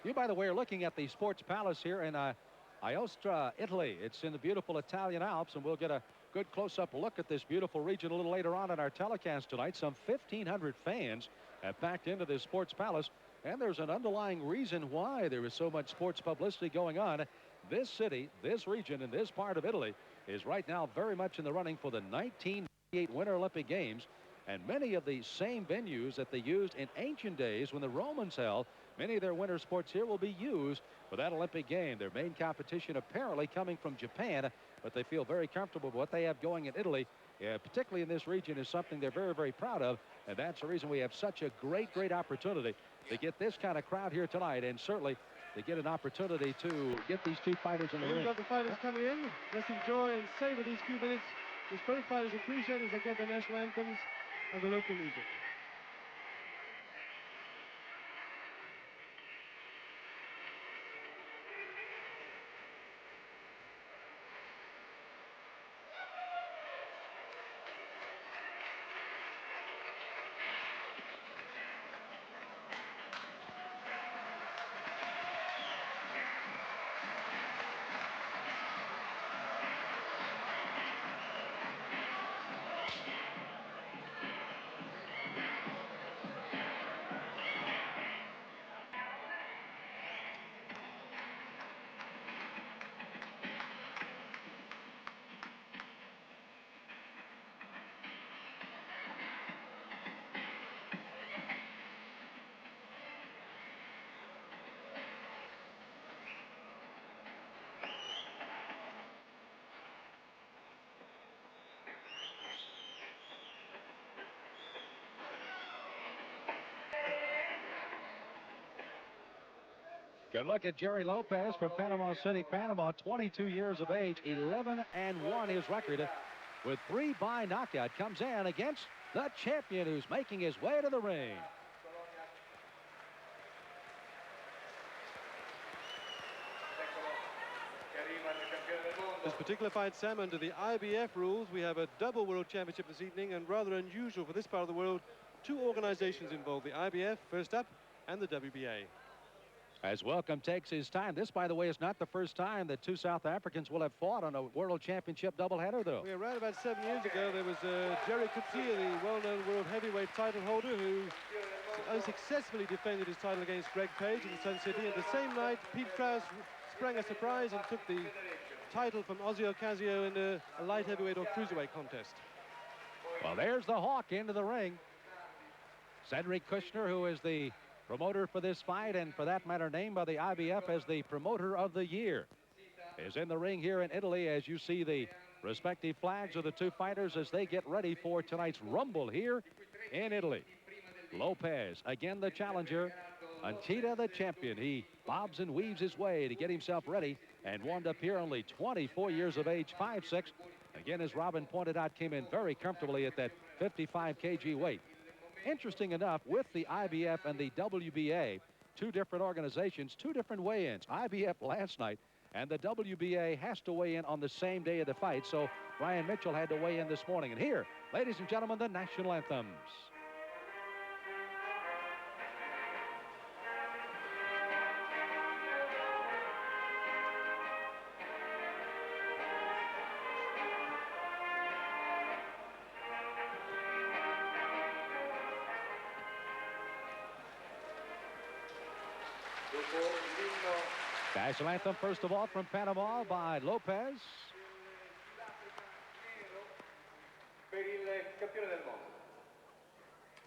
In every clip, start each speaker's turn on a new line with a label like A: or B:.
A: You, by the way, are looking at the Sports Palace here in Aosta, Italy. It's in the beautiful Italian Alps, and we'll get a good close-up look at this beautiful region a little later on in our telecast tonight. Some 1,500 fans have packed into this Sports Palace, and there's an underlying reason why there is so much sports publicity going on. This city, this region, and this part of Italy is right now very much in the running for the 1998 Winter Olympic Games. And many of the same venues that they used in ancient days when the Romans held many of their winter sports here will be used for that Olympic game. Their main competition apparently coming from Japan, but they feel very comfortable with what they have going in Italy, particularly in this region, is something they're very, very proud of. And that's the reason we have such a great opportunity to get this kind of crowd here tonight, and certainly to get an opportunity to get these two fighters in the ring.
B: We've got the fighters coming in. Let's enjoy and savor these few minutes. These both fighters appreciate as they get the national anthems and the local music.
A: Good look at Jerry Lopez from Panama City, Panama, 22 years of age, 11-1 his record with 3 by knockout. Comes in against the champion who's making his way to the ring.
B: This particular fight, Sam, under the IBF rules, we have a double world championship this evening, and rather unusual for this part of the world, 2 organizations involved, the IBF first up and the WBA.
A: As Welcome takes his time. This, by the way, is not the first time that 2 South Africans will have fought on a World Championship doubleheader, though.
B: Yeah, right about 7 years ago, there was Jerry Katia, the well-known world heavyweight title holder, who unsuccessfully defended his title against Greg Page in the Sun City. And the same night, Pete Krause sprang a surprise and took the title from Ozzy Ocasio in a light heavyweight or cruiserweight contest.
A: Well, there's the Hawk into the ring. Cedric Kushner, who is the promoter for this fight, and for that matter named by the IBF as the promoter of the year, is in the ring here in Italy as you see the respective flags of the 2 fighters as they get ready for tonight's Rumble here in Italy. Lopez, again the challenger. Ncita, the champion. He bobs and weaves his way to get himself ready and wound up here only 24 years of age, 5'6". Again, as Robin pointed out, came in very comfortably at that 55 kg weight. Interesting enough, with the IBF and the WBA, 2 different organizations, 2 different weigh-ins. IBF last night, and the WBA has to weigh in on the same day of the fight, so Ryan Mitchell had to weigh in this morning. And here, ladies and gentlemen, the national anthems. National anthem, first of all, from Panama by Lopez.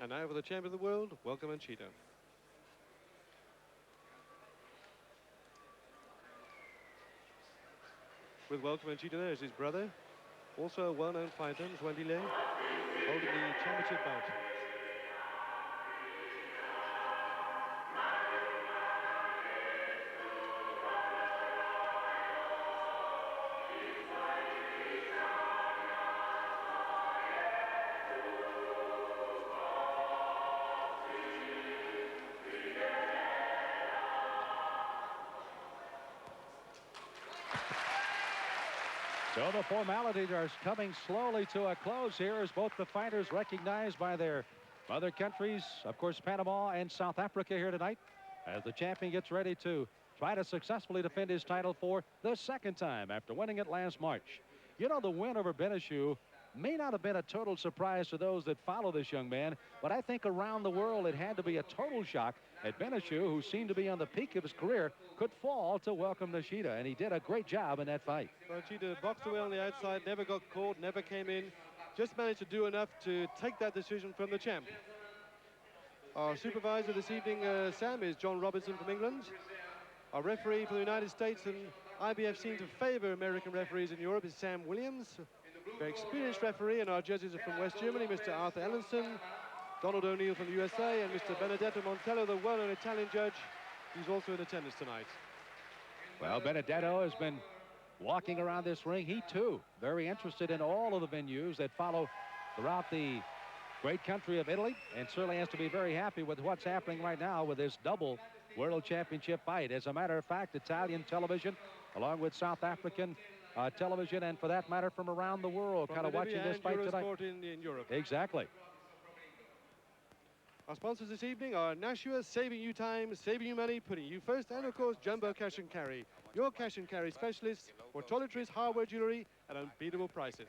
B: And now for the champion of the world, Welcome Ncita. With Welcome Ncita there is his brother, also a well-known fighter, Joindile, holding the championship belt.
A: So the formalities are coming slowly to a close here as both the fighters recognized by their mother countries, of course, Panama and South Africa here tonight. as the champion gets ready to try to successfully defend his title for the second time after winning it last March. You know, the win over Beneshu may not have been a total surprise to those that follow this young man, but I think around the world it had to be a total shock that Beneshu, who seemed to be on the peak of his career, could fall to welcome Ncita, and he did a great job in that fight.
B: Well, Ncita boxed away on the outside, never got caught, never came in, just managed to do enough to take that decision from the champ. Our supervisor this evening, Sam, is John Robinson from England. Our referee for the United States, and IBF seem to favor American referees in Europe, is Sam Williams. Very experienced referee, and our judges are from West Germany, Mr. Arthur Ellenson, Donald O'Neill from the USA, and Mr. Benedetto Montello, the well-known Italian judge. He's also in attendance tonight.
A: Well, Benedetto has been walking around this ring. He, too, very interested in all of the venues that follow throughout the great country of Italy, and certainly has to be very happy with what's happening right now with this double World Championship fight. As a matter of fact, Italian television, along with South African television, and for that matter, from around the world, kind of watching this fight tonight.
B: In Europe.
A: Exactly.
B: Our sponsors this evening are Nashua, saving you time, saving you money, putting you first, and of course, Jumbo Cash and Carry, your cash and carry specialists for toiletries, hardware, jewelry, at unbeatable prices.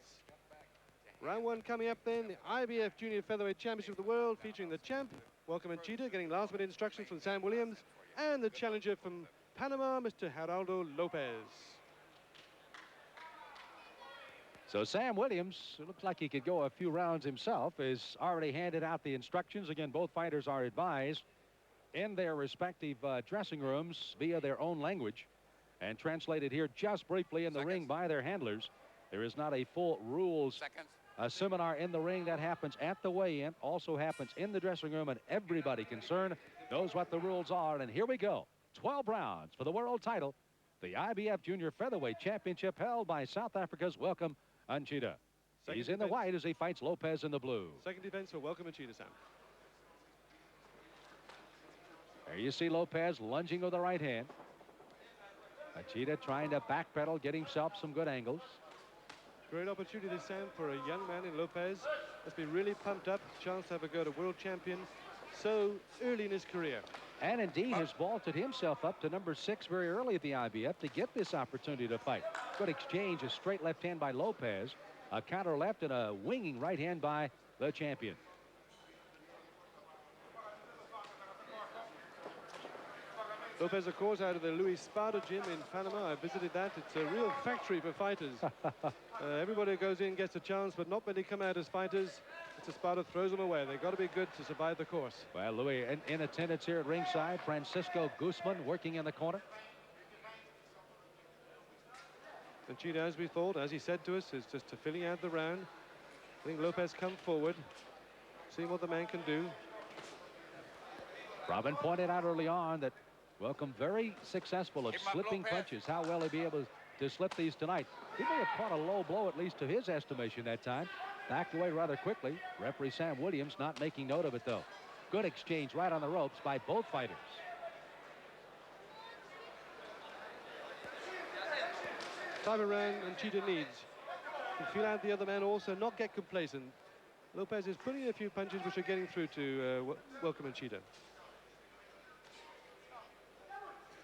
B: Round one coming up then, the IBF Junior Featherweight Championship of the World, featuring the champ, welcome Ncita, getting last-minute instructions from Sam Williams, and the challenger from Panama, Mr. Gerardo Lopez.
A: So Sam Williams, it looks like he could go a few rounds himself, has already handed out the instructions. Again, both fighters are advised in their respective dressing rooms via their own language, and translated here just briefly in the ring by their handlers. There is not a full rules seminar in the ring. That happens at the weigh-in, also happens in the dressing room, and everybody concerned knows what the rules are. And here we go. 12 rounds for the world title. The IBF Junior Featherweight Championship held by South Africa's welcome Ncita. He's in the white as he fights Lopez in the blue.
B: Second defense for welcome Ncita, Sam.
A: There you see Lopez lunging with the right hand. Ncita trying to backpedal, get himself some good angles.
B: Great opportunity this, Sam, for a young man in Lopez. Must be really pumped up. Chance to have a go to world champion so early in his career.
A: And indeed has vaulted himself up to number 6 very early at the IBF to get this opportunity to fight. Good exchange, a straight left hand by Lopez, a counter left, and a winging right hand by the champion.
B: Lopez, of course, out of the Luis Sparta gym in Panama. I visited that. It's a real factory for fighters. Everybody who goes in gets a chance, but not many come out as fighters. It's a Sparta throws them away. They've got to be good to survive the course.
A: Well, Louis, in attendance here at ringside, Francisco Guzman working in the corner.
B: Ncita, as we thought, as he said to us, is just filling out the round. I think Lopez come forward, seeing what the man can do.
A: Robin pointed out early on that welcome very successful at slipping punches. How well he'll be able to slip these tonight. He may have caught a low blow, at least to his estimation that time. Backed away rather quickly. Referee Sam Williams not making note of it, though. Good exchange right on the ropes by both fighters.
B: Time around Ncita needs to feel out the other man, also not get complacent. Lopez is putting in a few punches which are getting through to welcome Ncita.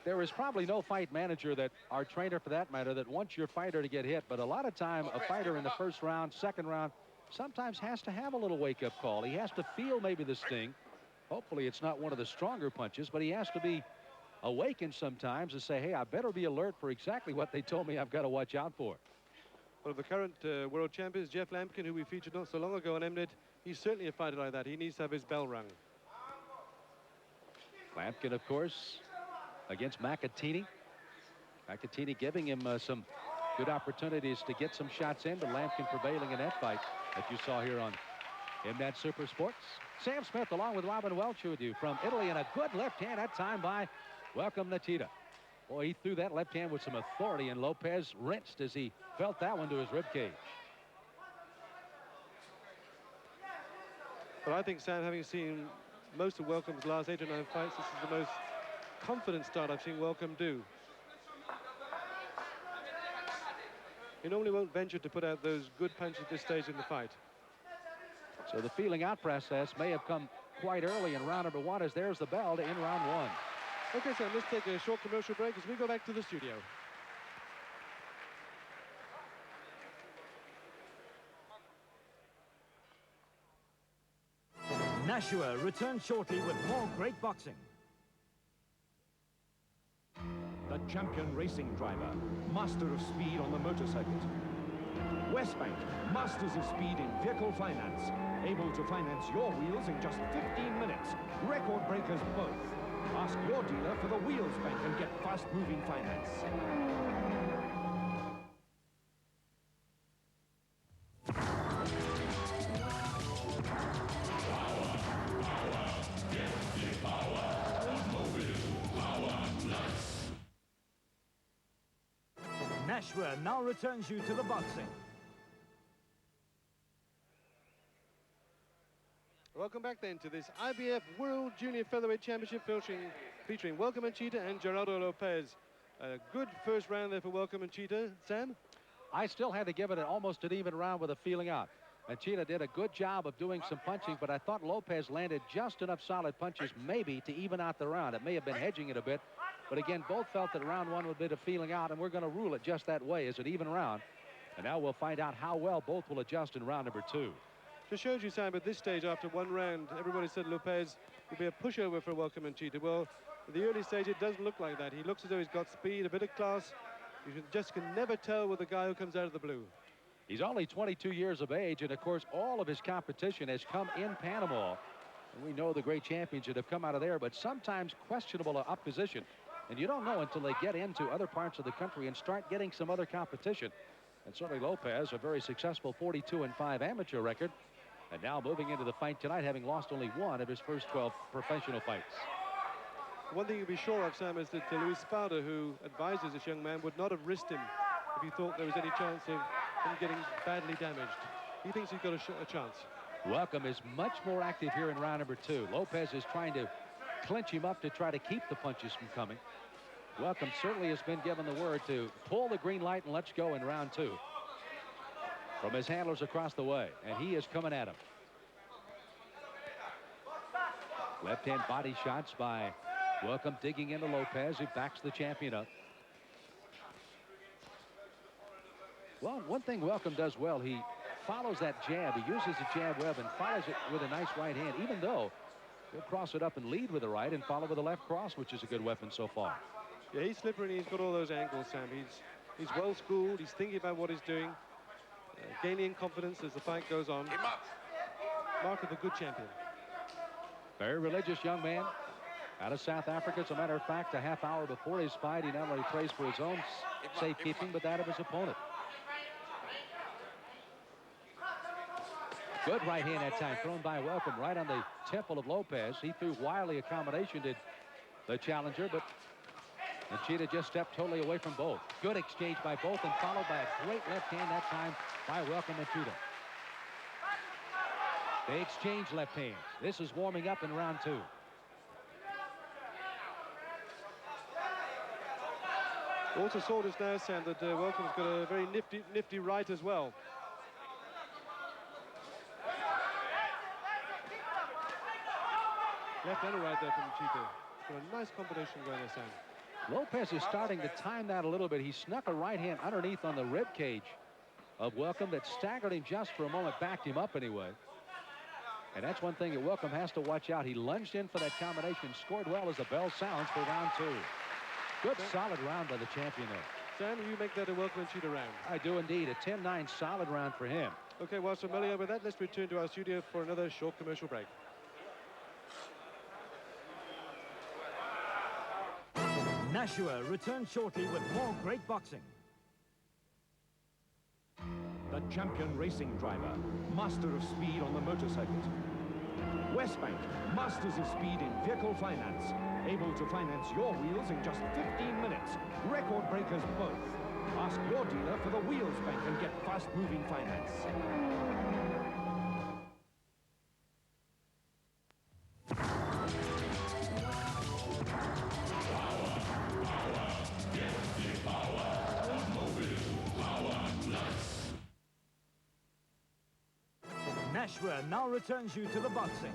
A: There is probably no fight manager that, our trainer for that matter, that wants your fighter to get hit. But a lot of time, a fighter in the first round, second round, sometimes has to have a little wake-up call. He has to feel maybe the sting. Hopefully it's not one of the stronger punches, but he has to be awakened sometimes and say, hey, I better be alert for exactly what they told me I've got to watch out for.
B: One of the current world champions, Jeff Lampkin, who we featured not so long ago on Mnet, he's certainly a fighter like that. He needs to have his bell rung.
A: Lampkin, of course, against McAtini. McAtini giving him some good opportunities to get some shots in, but Lampkin prevailing in that fight that you saw here on Mnet Super Sports. Sam Smith along with Robin Welch with you from Italy, and a good left hand that time by welcome Ncita. Boy, he threw that left hand with some authority, and Lopez rinsed as he felt that one to his ribcage.
B: But I think, Sam, having seen most of Welcome's last 8 or 9 fights, this is the most confident start I've seen Welcome do. He normally won't venture to put out those good punches at this stage in the fight.
A: So the feeling out process may have come quite early in round number 1, as there's the bell to end round 1.
B: Okay, so let's take a short commercial break as we go back to the studio.
C: Nashua returns shortly with more great boxing. The champion racing driver, master of speed on the motorcycle. Westbank masters of speed in vehicle finance, able to finance your wheels in just 15 minutes. Record breakers both. Ask your dealer for the Wheels Bank and get fast-moving finance. Nashua now returns you to the boxing.
B: Welcome back then to this IBF World Junior Featherweight Championship featuring Welcome Ncita and Gerardo Lopez. A good first round there for Welcome Ncita. Sam?
A: I still had to give it almost an even round with a feeling out. Ncita did a good job of doing some punching, but I thought Lopez landed just enough solid punches maybe to even out the round. It may have been hedging it a bit, but again, both felt that round one would be a feeling out, and we're going to rule it just that way as an even round. And now we'll find out how well both will adjust in round number two.
B: Just shows you, Sam, at this stage, after one round, everybody said Lopez will be a pushover for Welcome Ncita. Well, at the early stage, it doesn't look like that. He looks as though he's got speed, a bit of class. You just can never tell with the guy who comes out of the blue.
A: He's only 22 years of age, and of course, all of his competition has come in Panama. And we know the great champions that have come out of there, but sometimes questionable opposition. And you don't know until they get into other parts of the country and start getting some other competition. And certainly Lopez, a very successful 42-5 amateur record. And now moving into the fight tonight, having lost only one of his first 12 professional fights.
B: One thing you'll be sure of, Sam, is that Luis Spada, who advises this young man, would not have risked him if he thought there was any chance of him getting badly damaged. He thinks he's got a chance.
A: Welcome is much more active here in round number two. Lopez is trying to clinch him up to try to keep the punches from coming. Welcome certainly has been given the word to pull the green light and let's go in round two. From his handlers across the way, and he is coming at him. Left-hand body shots by Welcome, digging into Lopez, who backs the champion up. Well, one thing Welcome does well, he follows that jab. He uses the jab web and follows it with a nice right hand, even though he'll cross it up and lead with the right and follow with the left cross, which is a good weapon so far.
B: Yeah, he's slippery and he's got all those angles, Sam. He's well schooled. He's thinking about what he's doing, gaining confidence as the fight goes on. Mark of a good champion.
A: Very religious young man out of South Africa. As a matter of fact, a half hour before his fight, he not only prays for his own safekeeping, but that of his opponent. Good right hand that time, thrown by Welcome right on the temple of Lopez. He threw wily accommodation, did the challenger, but Ncita just stepped totally away from both. Good exchange by both and followed by a great left hand that time by Welcome Ncita. They exchange left hands. This is warming up in round two.
B: Also saw this now, Sam, that Welcome's got a very nifty right as well. Left and a right there from Ncita. Got a nice combination going there, Sam.
A: Lopez is starting to time that a little bit. He snuck a right hand underneath on the rib cage of Welcome that staggered him just for a moment, backed him up anyway. And that's one thing that Welcome has to watch out. He lunged in for that combination, scored well as the bell sounds for round two. Good solid round by the champion there.
B: Sam, you make that a Welcome Ncita round.
A: I do indeed. A 10-9 solid round for him.
B: Okay, while familiar with that, let's return to our studio for another short commercial break.
C: Nashua returns shortly with more great boxing. The champion racing driver, master of speed on the motorcycle. Westbank, masters of speed in vehicle finance, able to finance your wheels in just 15 minutes. Record breakers both. Ask your dealer for the Wheels Bank and get fast-moving finance. Nashua now returns you to the boxing.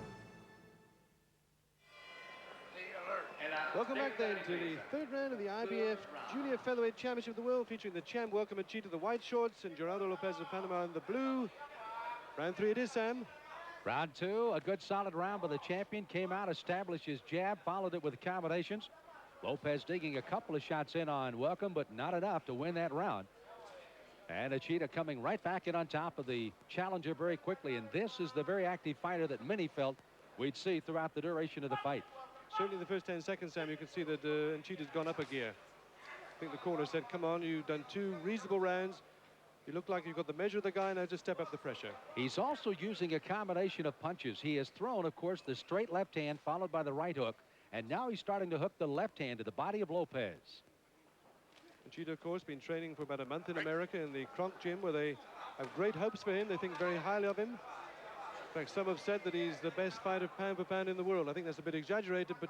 B: Welcome back then to the third round of the IBF Junior Featherweight Championship of the World, featuring the champ, Welcome Ncita, the white shorts, and Gerardo Lopez of Panama in the blue. Round 3 it is, Sam.
A: Round 2, a good solid round, but the champion came out, established his jab, followed it with combinations. Lopez digging a couple of shots in on Welcome, but not enough to win that round. And Ncita coming right back in on top of the challenger very quickly. And this is the very active fighter that many felt we'd see throughout the duration of the fight.
B: Certainly the first 10 seconds, Sam, you can see that Ncita's gone up a gear. I think the corner said, come on, you've done 2 reasonable rounds. You look like you've got the measure of the guy, now just step up the pressure.
A: He's also using a combination of punches. He has thrown, of course, the straight left hand followed by the right hook. And now he's starting to hook the left hand to the body of Lopez.
B: Ncita, of course, been training for about a month in America in the Kronk gym, where they have great hopes for him. They think very highly of him. In fact, some have said that he's the best fighter pound for pound in the world. I think that's a bit exaggerated, but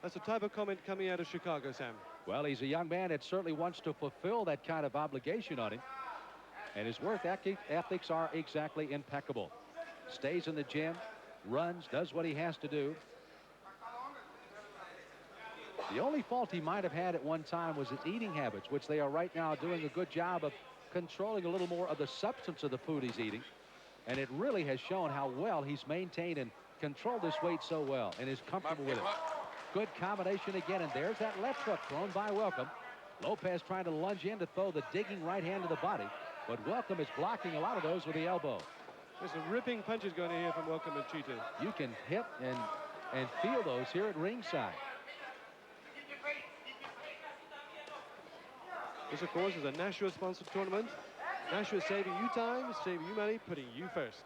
B: that's the type of comment coming out of Chicago, Sam.
A: Well, he's a young man that certainly wants to fulfill that kind of obligation on him. And his work ethics are exactly impeccable. Stays in the gym, runs, does what he has to do. The only fault he might have had at one time was his eating habits, which they are right now doing a good job of controlling a little more of the substance of the food he's eating. And it really has shown how well he's maintained and controlled this weight so well and is comfortable with it. Good combination again, and there's that left hook thrown by Welcome. Lopez trying to lunge in to throw the digging right hand to the body, but Welcome is blocking a lot of those with the elbow.
B: There's some ripping punches going in here from Welcome Ncita.
A: You can hit and feel those here at ringside.
B: This, of course, is a Nashua-sponsored tournament. Nashua saving you time, saving you money, putting you first.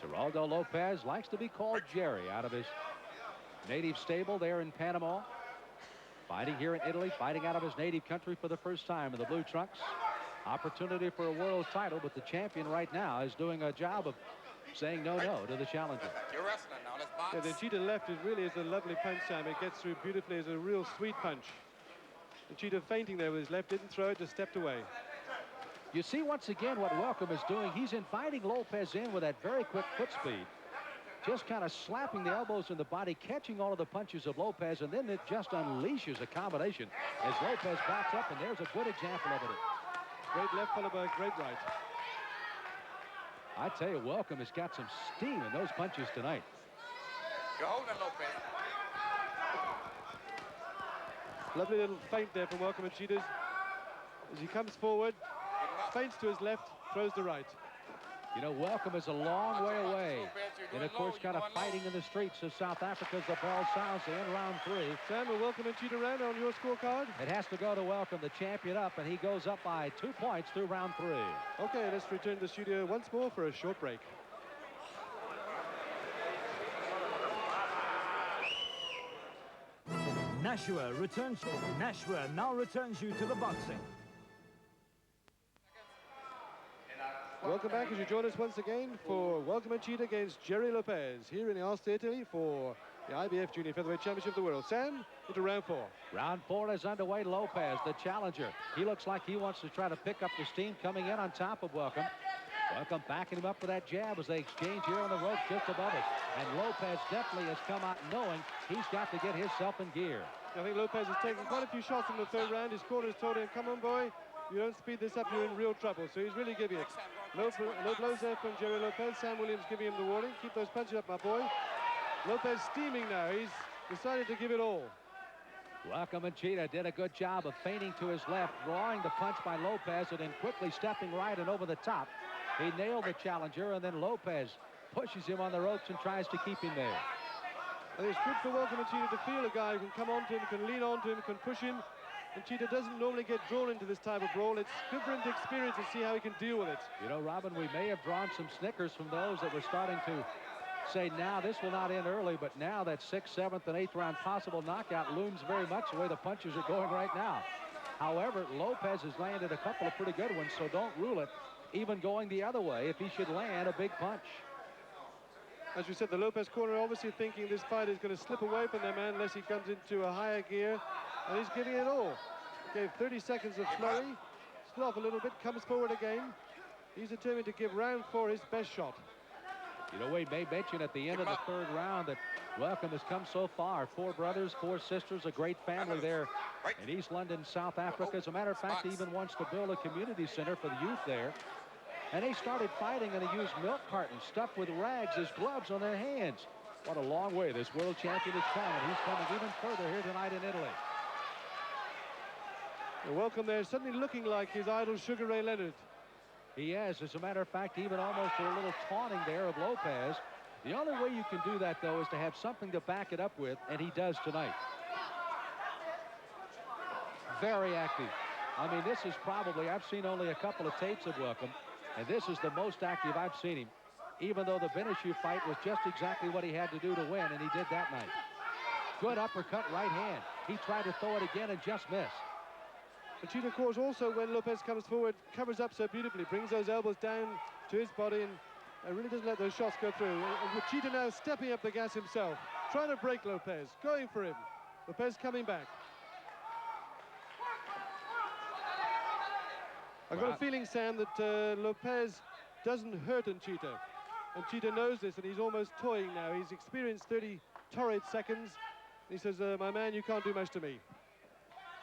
A: Gerardo Lopez likes to be called Jerry out of his native stable there in Panama. Fighting here in Italy, fighting out of his native country for the first time in the blue trunks. Opportunity for a world title, but the champion right now is doing a job of saying no to the challenger.
D: You're wrestling now. Let's box.
B: Yeah, the Ncita left really is a lovely punch, Sam. It gets through beautifully. It's a real sweet punch. Ncita feinting there with his left, didn't throw it, just stepped away.
A: You see once again what Welcome is doing. He's inviting Lopez in with that very quick foot speed. Just kind of slapping the elbows in the body, catching all of the punches of Lopez, and then it just unleashes a combination as Lopez backs up, and there's a good example of it.
B: Great left followed by a great right.
A: I tell you, Welcome has got some steam in those punches tonight.
D: You're holding Lopez.
B: Lovely little feint there from Welcome Ncita. As he comes forward, feints to his left, throws the right.
A: You know, Welcome is a long way away. And, of course, kind of fighting in the streets of South Africa as the bell sounds to end round 3.
B: Sam, a Welcome Ncita round on your scorecard?
A: It has to go to Welcome, the champion, up, and he goes up by 2 points through round 3.
B: Okay, let's return to the studio once more for a short break.
E: Nashua now returns you to the boxing.
B: Welcome back as you join us once again for Welcome Ncita against Jerry Lopez here in Aosta, Italy for the IBF Junior Featherweight Championship of the World. Sam, into round 4.
A: Round 4 is underway. Lopez, the challenger. He looks like he wants to try to pick up the steam coming in on top of Welcome. Welcome backing him up with that jab as they exchange here on the rope just above us. And Lopez definitely has come out knowing he's got to get himself in gear.
B: I think Lopez has taken quite a few shots in the third round. His corner has told him, come on, boy, you don't speed this up, you're in real trouble. So he's really giving it. No blows there from Jerry Lopez. Sam Williams giving him the warning. Keep those punches up, my boy. Lopez steaming now. He's decided to give it all.
A: Welcome Ncita did a good job of feinting to his left, drawing the punch by Lopez, and then quickly stepping right and over the top. He nailed the challenger, and then Lopez pushes him on the ropes and tries to keep him there.
B: And it's good for Welcome Ncita to feel a guy who can come on to him, can lean on to him, can push him. Ncita doesn't normally get drawn into this type of brawl. It's good for him to experience and see how he can deal with it.
A: You know, Robin, we may have drawn some snickers from those that were starting to say, now this will not end early, but now that 6th, 7th, and 8th round possible knockout looms very much the way the punches are going right now. However, Lopez has landed a couple of pretty good ones, so don't rule it even going the other way if he should land a big punch.
B: As you said, the Lopez corner obviously thinking this fight is going to slip away from their man unless he comes into a higher gear, and he's giving it all. Gave 30 seconds of flurry, slid off a little bit, comes forward again. He's determined to give round 4 his best shot.
A: You know, we may mention at the end of the third round that Welcome has come so far. 4 brothers, 4 sisters, a great family there in East London, South Africa. As a matter of fact, he even wants to build a community center for the youth there. And they started fighting, and he used milk cartons stuffed with rags as gloves on their hands. What a long way this world champion has come, and he's coming even further here tonight in Italy.
B: Welcome there, suddenly looking like his idol, Sugar Ray Leonard.
A: He has. As a matter of fact, even almost a little taunting there of Lopez. The only way you can do that, though, is to have something to back it up with, and he does tonight. Very active. I mean, this is probably, I've seen only a couple of tapes of Welcome, and this is the most active I've seen him, even though the Beneshu fight was just exactly what he had to do to win, and he did that night. Good uppercut, right hand. He tried to throw it again and just missed.
B: Ncita, of course, also when Lopez comes forward, covers up so beautifully, brings those elbows down to his body and really doesn't let those shots go through. Ncita now stepping up the gas himself, trying to break Lopez, going for him. Lopez coming back. I've got a feeling, Sam, that Lopez doesn't hurt Ncita. Ncita knows this, and he's almost toying now. He's experienced 30 torrid seconds. He says, my man, you can't do much to me.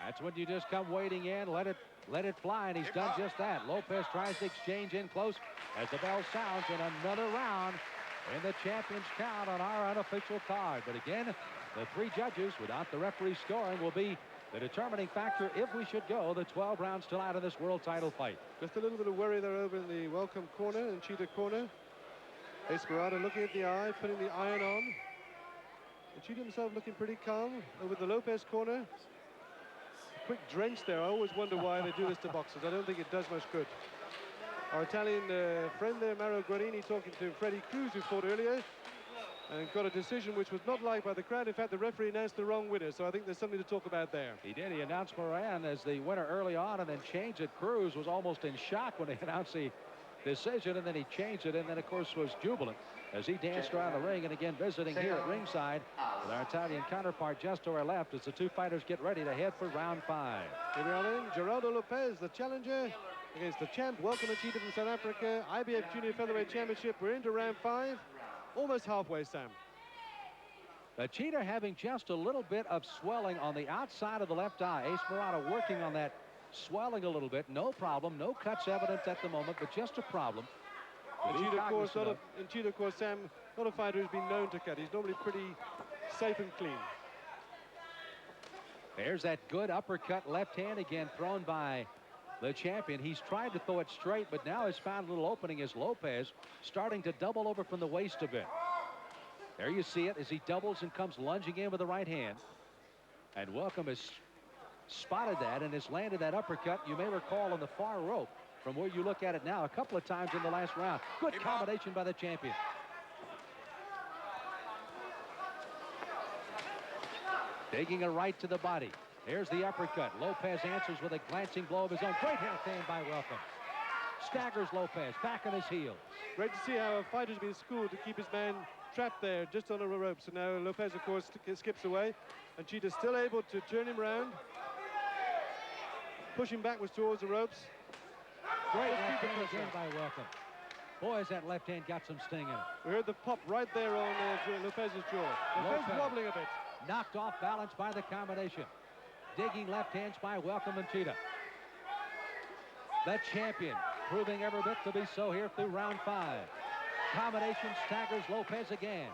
A: That's when you just come wading in, let it fly, and he's done just that. Lopez tries to exchange in close as the bell sounds, and another round in the champion's count on our unofficial card. But again, the 3 judges, without the referee scoring, will be the determining factor if we should go the 12 rounds tonight in this world title fight.
B: Just a little bit of worry there over in the Welcome corner, Ncita corner. Esperado looking at the eye, putting the iron on. Ncita himself looking pretty calm over the Lopez corner. Quick drench there. I always wonder why they do this to boxers. I don't think it does much good. Our Italian friend there, Mauro Guarini, talking to Freddie Cruz, who fought earlier, and got a decision which was not liked by the crowd. In fact, the referee announced the wrong winner, so I think there's something to talk about there.
A: He did. He announced Moran as the winner early on and then changed it. Cruz was almost in shock when they announced the decision, and then he changed it, and then, of course, was jubilant as he danced around the ring. And again, visiting here at ringside with our Italian counterpart just to our left as the 2 fighters get ready to head for round 5.
B: Here we are then, Gerardo Lopez, the challenger against the champ. Welcome Ncita from South Africa, IBF Junior Featherweight Championship. We're into round 5, almost halfway, Sam.
A: Ncita having just a little bit of swelling on the outside of the left eye. Esperado working on that swelling a little bit. No problem, no cuts evident at the moment, but just a problem.
B: Ncita, of course, Sam, not a fighter who's been known to cut. He's normally pretty safe and clean.
A: There's that good uppercut left hand again thrown by the champion. He's tried to throw it straight, but now has found a little opening as Lopez starting to double over from the waist a bit. There you see it as he doubles and comes lunging in with the right hand. And Welcome has spotted that and has landed that uppercut, you may recall, on the far rope from where you look at it now a couple of times in the last round. Good combination by the champion. Taking a right to the body. Here's the uppercut. Lopez answers with a glancing blow of his own. Great left hand by Welcome. Staggers Lopez back on his heels.
B: Great to see how a fighter's been schooled to keep his man trapped there just on the ropes. And now Lopez, of course, skips away. And Ncita's still able to turn him around, push him backwards towards the ropes.
A: Great left hand again by Welcome. Boy, has that left hand got some sting in it.
B: We heard the pop right there on Lopez's jaw. Lopez wobbling a bit.
A: Knocked off balance by the combination. Digging left hands by Welcome Ncita. The champion proving every bit to be so here through round 5. Combination staggers Lopez again.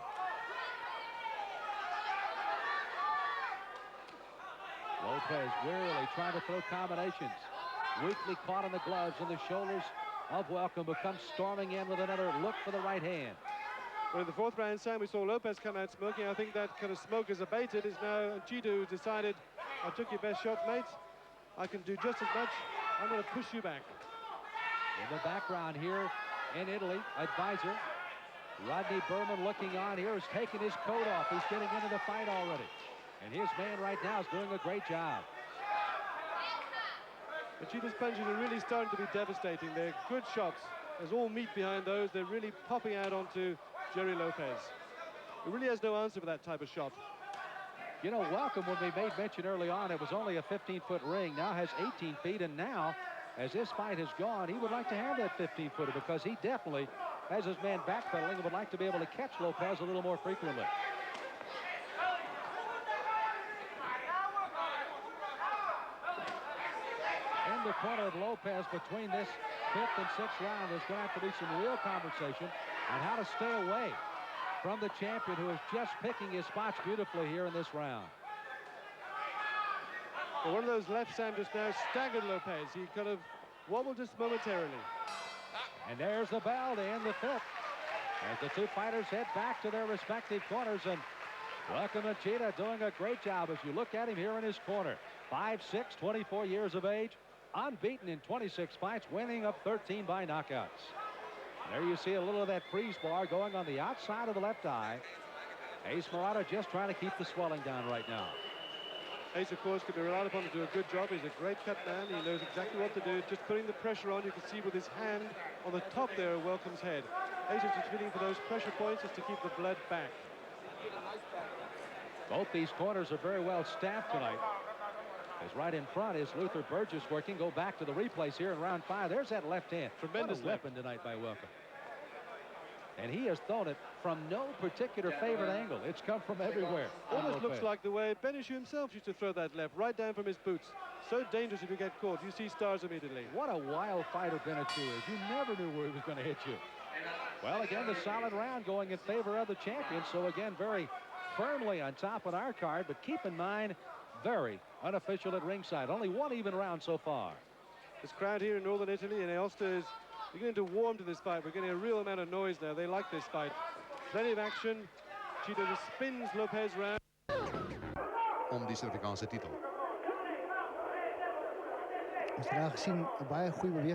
A: Lopez wearily trying to throw combinations. Weakly caught in the gloves and the shoulders of Welcome, but comes storming in with another look for the right hand.
B: Well, in the 4th round, Sam, we saw Lopez come out smoking. I think that kind of smoke is abated. It's now Ncita who decided, I took your best shot, mate. I can do just as much. I'm going to push you back.
A: In the background here in Italy, advisor Rodney Berman looking on here, is taking his coat off. He's getting into the fight already. And his man right now is doing a great job.
B: Ncita's punches are really starting to be devastating. They're good shots. There's all meat behind those. They're really popping out onto Jerry Lopez. He really has no answer for that type of shot.
A: You know, Welcome, when we made mention early on, it was only a 15-foot ring, now has 18 feet, and now, as this fight has gone, he would like to have that 15-footer because he definitely has his man backpedaling and would like to be able to catch Lopez a little more frequently. In the corner of Lopez between this 5th and 6th round, there's going to have to be some real conversation on how to stay away from the champion who is just picking his spots beautifully here in this round.
B: Well, one of those lefts, Sam, just now staggered Lopez. He kind of wobbled just momentarily.
A: And there's the bell to end the 5th as the two fighters head back to their respective corners. And welcome to Ncita, doing a great job as you look at him here in his corner. 5'6", 24 years of age, unbeaten in 26 fights, winning up 13 by knockouts. There you see a little of that freeze bar going on the outside of the left eye. Ace Murata just trying to keep the swelling down right now.
B: Ace, of course, can be relied upon to do a good job. He's a great cut man. He knows exactly what to do. Just putting the pressure on. You can see with his hand on the top there of Welcome's head. Ace is just feeling for those pressure points just to keep the blood back.
A: Both these corners are very well staffed tonight. As right in front is Luther Burgess working. Go back to the replays here in round 5. There's that left hand.
B: Tremendous
A: weapon tonight by Welcome. And he has thrown it from no particular favorite angle. It's come from everywhere.
B: Almost looks like the way Benishu himself used to throw that left, right down from his boots. So dangerous if you get caught. You see stars immediately.
A: What a wild fighter Benishu is. You never knew where he was going to hit you. Well, again, the solid round going in favor of the champion. So, again, very firmly on top of our card. But keep in mind, very unofficial at ringside. Only one even round so far.
B: This crowd here in northern Italy and Aosta is beginning to warm to this fight. We're getting a real amount of noise now. They like this fight. Plenty of action. Ncita just spins Lopez round.
F: Om die Zuid-Afrikaanse titel.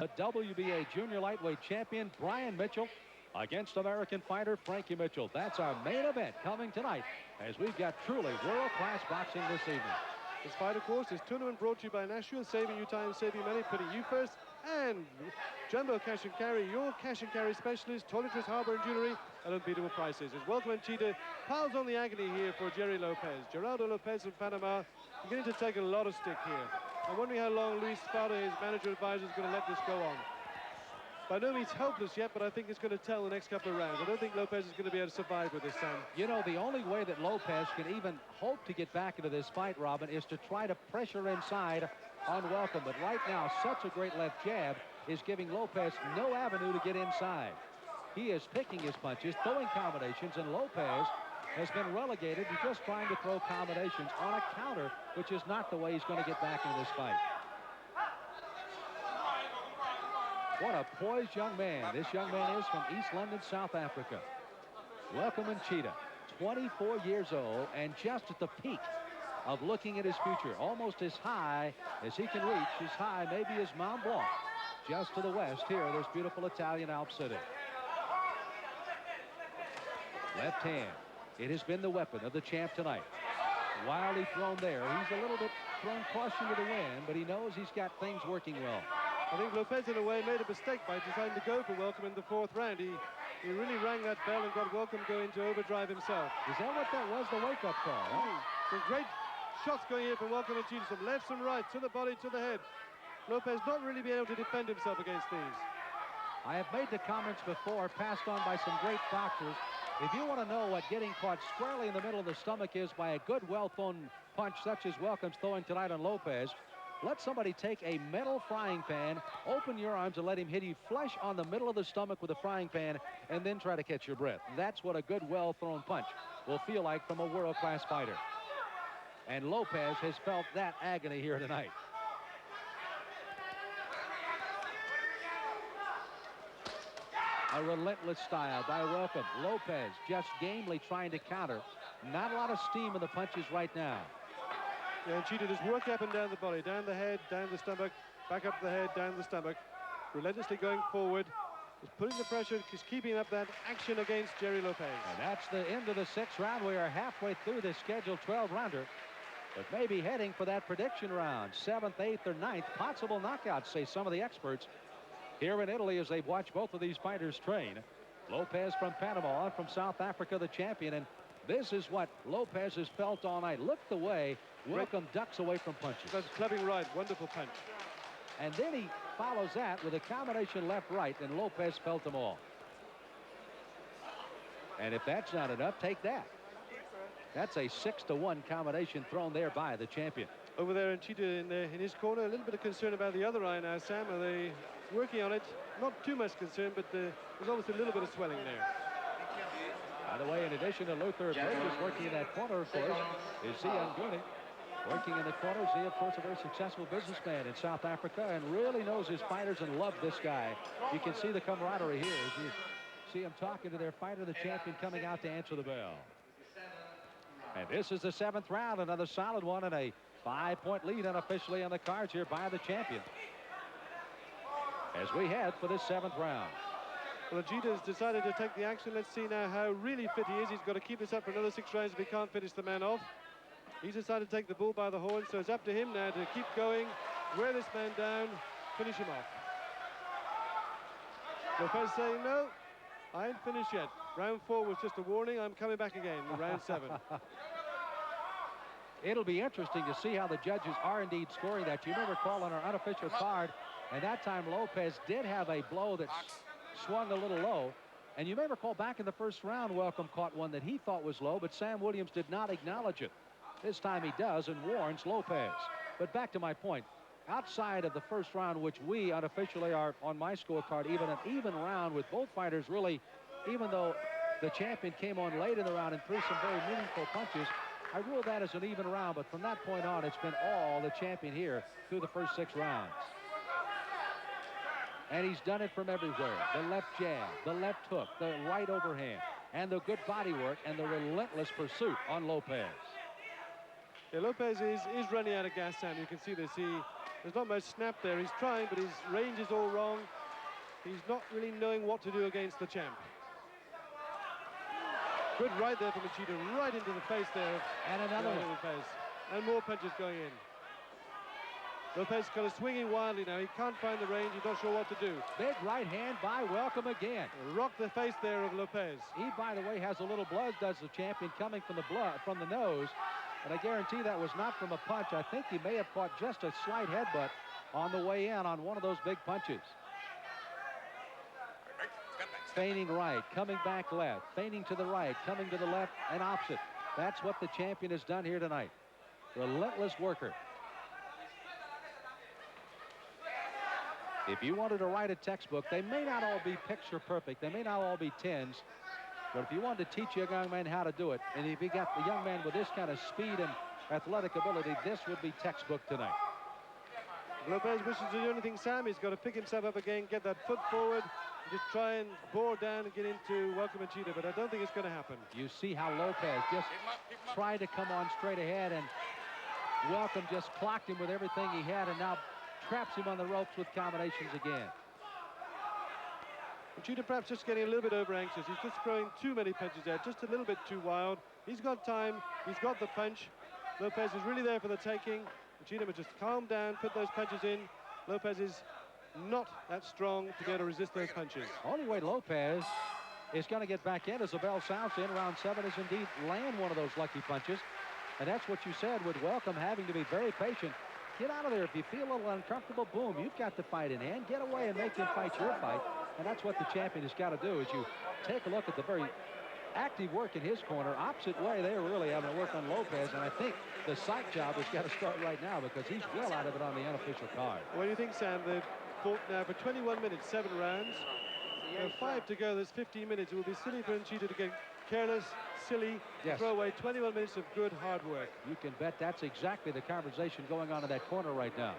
A: A WBA junior lightweight champion, Brian Mitchell, against American fighter Frankie Mitchell. That's our main event coming tonight as we've got truly world-class boxing this evening.
B: This fight, of course, is tournament brought to you by Nashua, saving you time, saving money, putting you first. And Jumbo Cash and Carry, your cash and carry specialist, toiletries, hardware and jewelry at unbeatable prices. As Welcome and Ncita piles on the agony here for Jerry Lopez. Gerardo Lopez from Panama beginning to take a lot of stick here. I'm wondering how long Luis Spada, his manager advisor, is going to let this go on. By no means helpless yet, but I think it's going to tell the next couple of rounds. I don't think Lopez is going to be able to survive with this, Sam.
A: You know, the only way that Lopez can even hope to get back into this fight, Robin, is to try to pressure inside on Welcome. But right now, such a great left jab is giving Lopez no avenue to get inside. He is picking his punches, throwing combinations, and Lopez has been relegated to just trying to throw combinations on a counter, which is not the way he's going to get back into this fight. What a poised young man. This young man is from East London, South Africa. Welcome Ncita, 24 years old and just at the peak of looking at his future. Almost as high as he can reach, as high maybe as Mont Blanc, just to the west here, this beautiful Italian Alp city. Left hand. It has been the weapon of the champ tonight. Wildly thrown there. He's a little bit thrown caution to the wind, but he knows he's got things working well.
B: I think Lopez, in a way, made a mistake by deciding to go for Welcome in the 4th round. He really rang that bell and got Welcome going to overdrive himself.
A: Is that what that was, the wake-up call? Huh?
B: Some great shots going here from Welcome and Ncita, some lefts and rights, to the body, to the head. Lopez not really being able to defend himself against these.
A: I have made the comments before, passed on by some great boxers. If you want to know what getting caught squarely in the middle of the stomach is by a good, well-thrown punch such as Welcome's throwing tonight on Lopez, let somebody take a metal frying pan, open your arms and let him hit you flush on the middle of the stomach with a frying pan, and then try to catch your breath. That's what a good, well-thrown punch will feel like from a world-class fighter. And Lopez has felt that agony here tonight. A relentless style by Welcome. Lopez just gamely trying to counter. Not a lot of steam in the punches right now.
B: Yeah, and Ncita just work up and down the body, down the head, down the stomach, back up the head, down the stomach, relentlessly going forward, just putting the pressure, just keeping up that action against Jerry Lopez.
A: And that's the end of the 6th round. We are halfway through this scheduled 12-rounder, but maybe heading for that prediction round. 7th, 8th, or 9th, possible knockouts, say some of the experts here in Italy as they watch both of these fighters train. Lopez from Panama, from South Africa, the champion, and this is what Lopez has felt all night. Look the way Welcome ducks away from punches.
B: That's clubbing right, wonderful punch.
A: And then he follows that with a combination left-right, and Lopez felt them all. And if that's not enough, take that. That's a 6-to-1 combination thrown there by the champion.
B: Over there, Ncita in his corner. A little bit of concern about the other eye now, Sam. Are they working on it? Not too much concern, but there's obviously a little bit of swelling there.
A: By the way, in addition to Luther Bridges working in that corner, of course, is Zian Gurney. Working in the corner, Zia, of course, a very successful businessman in South Africa and really knows his fighters and loves this guy. You can see the camaraderie here as you see him talking to their fighter, the champion, coming out to answer the bell. And this is the 7th round, another solid one, and a 5-point lead unofficially on the cards here by the champion. As we head for this 7th round.
B: Well, Ncita has decided to take the action. Let's see now how really fit he is. He's got to keep this up for another 6 rounds if he can't finish the man off. He's decided to take the bull by the horn, so it's up to him now to keep going, wear this man down, finish him off. Lopez saying, no, I ain't finished yet. Round 4 was just a warning. I'm coming back again in round 7.
A: It'll be interesting to see how the judges are indeed scoring that. You may recall on our unofficial card, and that time Lopez did have a blow that swung a little low. And you may recall back in the first round, Welcome caught one that he thought was low, but Sam Williams did not acknowledge it. This time he does and warns Lopez. But back to my point, outside of the first round, which we unofficially are on my scorecard, even an even round with both fighters really, even though the champion came on late in the round and threw some very meaningful punches, I rule that as an even round. But from that point on, it's been all the champion here through the first 6 rounds. And he's done it from everywhere. The left jab, the left hook, the right overhand, and the good body work and the relentless pursuit on Lopez.
B: Yeah, Lopez is running out of gas, Sam. You can see this. There's not much snap there. He's trying, but his range is all wrong. He's not really knowing what to do against the champ. Good right there from Ncita, right into the face there.
A: And another one.
B: Lopez. And more punches going in. Lopez kind of swinging wildly now. He can't find the range. He's not sure what to do.
A: Big right hand by Welcome again.
B: Rocked the face there of Lopez.
A: He, by the way, has a little blood, does the champion, coming from the nose. And I guarantee that was not from a punch. I think he may have caught just a slight headbutt on the way in on one of those big punches. Feigning right, coming back left, feigning to the right, coming to the left and opposite. That's what the champion has done here tonight. Relentless worker. If you wanted to write a textbook, they may not all be picture perfect. They may not all be 10s. But if you wanted to teach a young man how to do it, and if you got the young man with this kind of speed and athletic ability, this would be textbook tonight.
B: Lopez wishes to do anything, Sam. He's got to pick himself up again, get that foot forward, and just try and bore down and get into Welcome Ncita, but I don't think it's going to happen.
A: You see how Lopez just tried to come on straight ahead, and Welcome just clocked him with everything he had, and now traps him on the ropes with combinations again.
B: Ncita perhaps just getting a little bit over anxious. He's just throwing too many punches there, just a little bit too wild. He's got time, he's got the punch. Lopez is really there for the taking. Ncita must just calm down, put those punches in. Lopez is not that strong to be able to resist those punches.
A: Only way Lopez is going to get back in as the bell sounds in round 7 is indeed land one of those lucky punches. And that's what you said with Welcome having to be very patient. Get out of there. If you feel a little uncomfortable, boom, you've got the fight in hand. Get away and make him fight your fight. And that's what the champion has got to do, is you take a look at the very active work in his corner. Opposite way, they're really having to work on Lopez. And I think the sight job has got to start right now because he's well out of it on the unofficial card.
B: What do you think, Sam? They've fought now for 21 minutes, 7 rounds. 5 to go, there's 15 minutes. It will be silly for Ncita to get careless, silly, throw away 21 minutes of good, hard work.
A: You can bet that's exactly the conversation going on in that corner right now.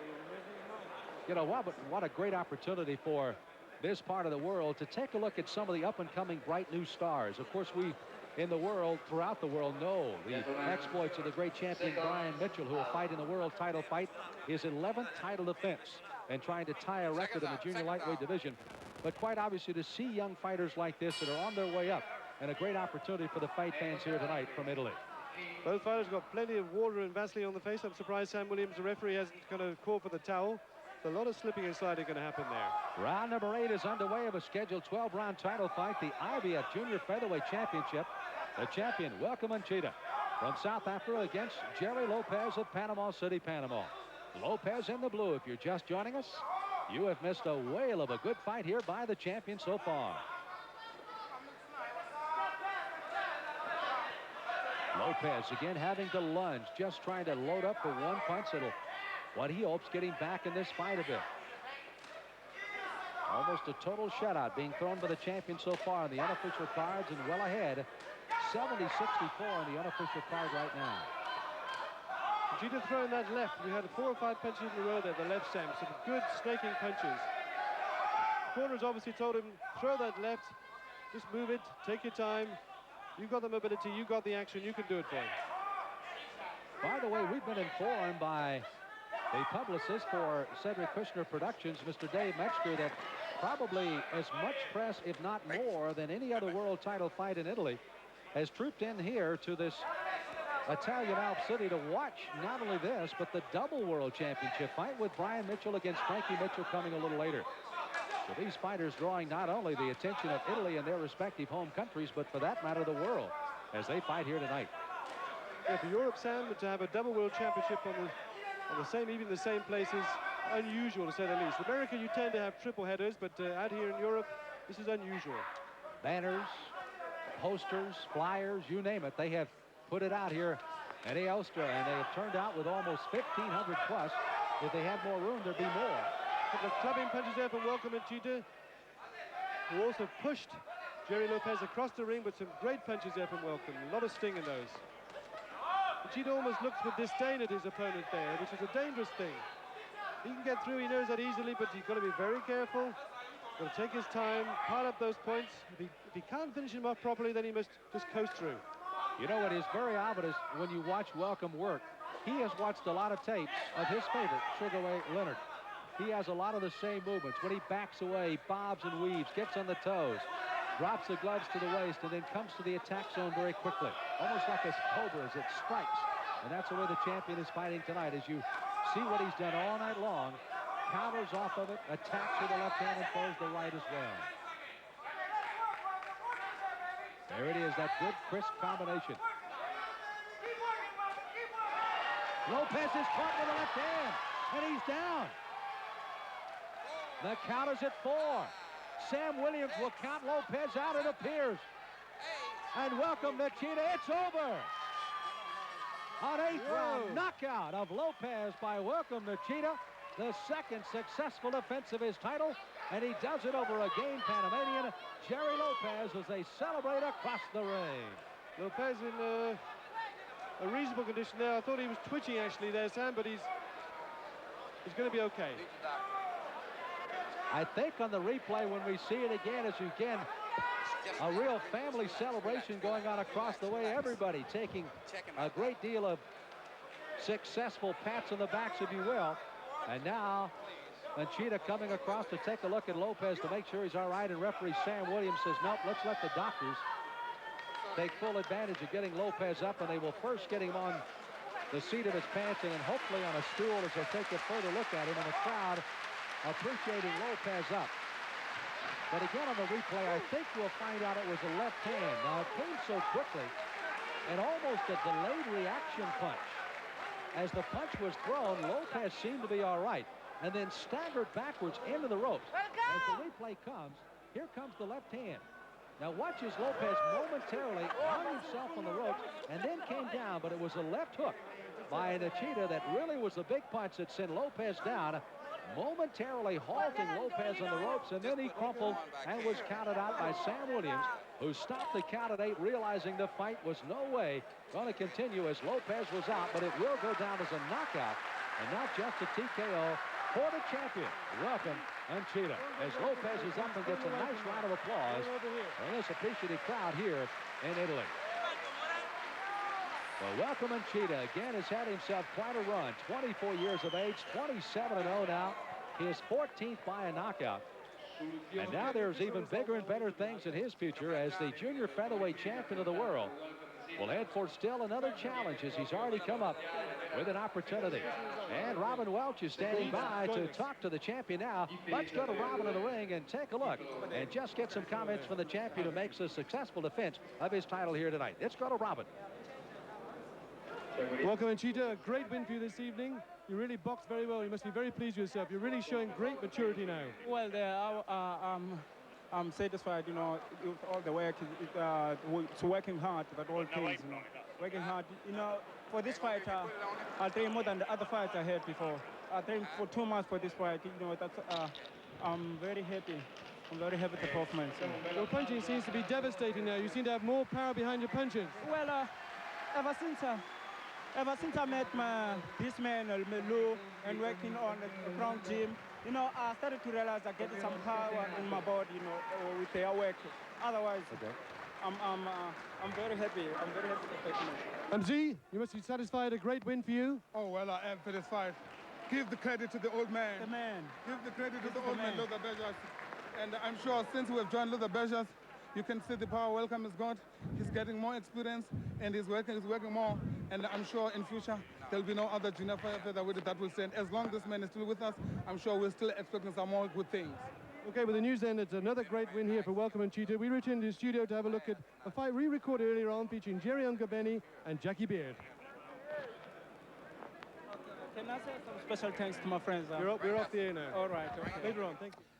A: You know, what a great opportunity for this part of the world to take a look at some of the up-and-coming bright new stars. Of course, we in the world, throughout the world, know the exploits of the great champion Brian Mitchell, who will fight in the world title fight, his 11th title defense, and trying to tie a record in the junior lightweight division. But quite obviously, to see young fighters like this that are on their way up, and a great opportunity for the fight fans here tonight from Italy.
B: Both fighters got plenty of water and Vaseline on the face. I'm surprised Sam Williams, the referee, hasn't kind of called for the towel. A lot of slipping and sliding going to happen there.
A: Round number 8 is underway of a scheduled 12-round title fight, the IBF Junior Featherweight Championship. The champion, Welcome Ncita, from South Africa against Jerry Lopez of Panama City, Panama. Lopez in the blue. If you're just joining us, you have missed a whale of a good fight here by the champion so far. Lopez again having to lunge, just trying to load up for one punch that'll, what he hopes, get him back in this fight a bit. Almost a total shutout being thrown by the champion so far on the unofficial cards, and well ahead, 70-64 on the unofficial card right now.
B: Ncita throwing that left. We had 4 or 5 punches in a row there, the left, Sam. Some good snaking punches. Corners obviously told him, throw that left, just move it, take your time. You've got the mobility, you've got the action, you can do it, boy.
A: By the way, we've been informed by the publicist for Cedric Kushner Productions, Mr. Dave Metzger, that probably as much press, if not more, than any other world title fight in Italy has trooped in here to this Italian Alp City to watch not only this, but the double world championship fight with Brian Mitchell against Frankie Mitchell coming a little later. So these fighters drawing not only the attention of Italy and their respective home countries, but for that matter, the world, as they fight here tonight.
B: Yeah, for Europe, Sam, to have a double world championship on the same, even the same places, unusual to say the least. America, you tend to have triple headers, but out here in Europe, this is unusual.
A: Banners, posters, flyers, you name it, they have put it out here at Aosta, and they have turned out with almost 1,500 plus. If they had more room, there'd be more.
B: A couple of clubbing punches there from Welcome Ncita, who also pushed Jerry Lopez across the ring, but some great punches there from Welcome. A lot of sting in those. Ncita almost looks with disdain at his opponent there, which is a dangerous thing. He can get through, he knows that easily, but he's got to be very careful. Got to take his time, pile up those points. If he can't finish him off properly, then he must just coast through.
A: You know, it is very obvious when you watch Welcome work. He has watched a lot of tapes of his favorite, Sugar Ray Leonard. He has a lot of the same movements. When he backs away, bobs and weaves, gets on the toes, drops the gloves to the waist, and then comes to the attack zone very quickly. Almost like a cobra as it strikes. And that's the way the champion is fighting tonight. As you see what he's done all night long, counters off of it, attacks with the left hand, and throws the right as well. There it is, that good, crisp combination. Lopez is caught with the left hand, and he's down. The count is at 4. Sam Williams will count Lopez out, it appears. And Welcome Ncita, it's over. An 8th round knockout of Lopez by Welcome Ncita, the second successful defense of his title, and he does it over a game Panamanian, Jerry Lopez, as they celebrate across the ring.
B: Lopez in a reasonable condition there. I thought he was twitching actually there, Sam, but he's going to be okay.
A: I think on the replay when we see it again, as you can, a real family celebration going on across the way. Everybody taking a great deal of successful pats on the backs, if you will. And now Ncita coming across to take a look at Lopez to make sure he's all right. And referee Sam Williams says, nope, let's let the doctors take full advantage of getting Lopez up. And they will first get him on the seat of his pants and then hopefully on a stool as they'll take a further look at him. And the crowd appreciating Lopez up. But again on the replay, I think we'll find out it was a left hand. Now it came so quickly and almost a delayed reaction punch. As the punch was thrown, Lopez seemed to be all right and then staggered backwards into the ropes. As the replay comes, here comes the left hand. Now watch as Lopez momentarily hung himself on the ropes and then came down, but it was a left hook by Ncita that really was the big punch that sent Lopez down, momentarily halting Lopez on the ropes, and then he crumpled and was counted out by Sam Williams, who stopped the count at 8, realizing the fight was no way going to continue as Lopez was out, but it will go down as a knockout and not just a TKO for the champion. Welcome Ncita, as Lopez is up and gets a nice round of applause from this appreciative crowd here in Italy. Well, Welcome Ncita again has had himself quite a run. 24 years of age, 27-0 now. His 14th by a knockout. And now there's even bigger and better things in his future as the junior featherweight champion of the world. Will head for still another challenge as he's already come up with an opportunity. And Robin Welch is standing by to talk to the champion now. Let's go to Robin in the ring and take a look and just get some comments from the champion who makes a successful defense of his title here tonight. Let's go to Robin.
B: Welcome Ncita, a great win for you this evening. You really boxed very well. You must be very pleased with yourself. You're really showing great maturity now.
G: Well, I'm satisfied, you know, with all the work. It's working hard at all things, you know. Working hard, you know, for this fight, I'll train more than the other fights I had before. I trained for 2 months for this fight, you know, that's, I'm very happy. I'm very happy with the performance.
B: Your punching seems to be devastating now. You seem to have more power behind your punches.
G: Well, ever since I met this man, Lou, and working on the ground gym, you know, I started to realize I get some power in my body, you know, with their work. Otherwise, I'm very happy. I'm very happy with the performance.
B: Z, you must be satisfied. A great win for you.
H: Oh, well, I am satisfied. Give the credit to the old man.
G: The man.
H: Give the credit to the old man, Luther Bejas. And I'm sure since we have joined Luther Bejas, you can see the power welcome is God. He's getting more experience and he's working more. And I'm sure in future there'll be no other junior featherweight that will stand. As long as this man is still with us, I'm sure we're still expecting some more good things.
B: Okay, with the news then, it's another great win here for Welcome Ncita. We return to the studio to have a look at a fight re-recorded earlier on featuring Jerry Ngabeni and Jackie Beard.
G: Can I say some special thanks to my friends?
B: We're off the air now.
G: All right. Okay.
B: Later on, thank you.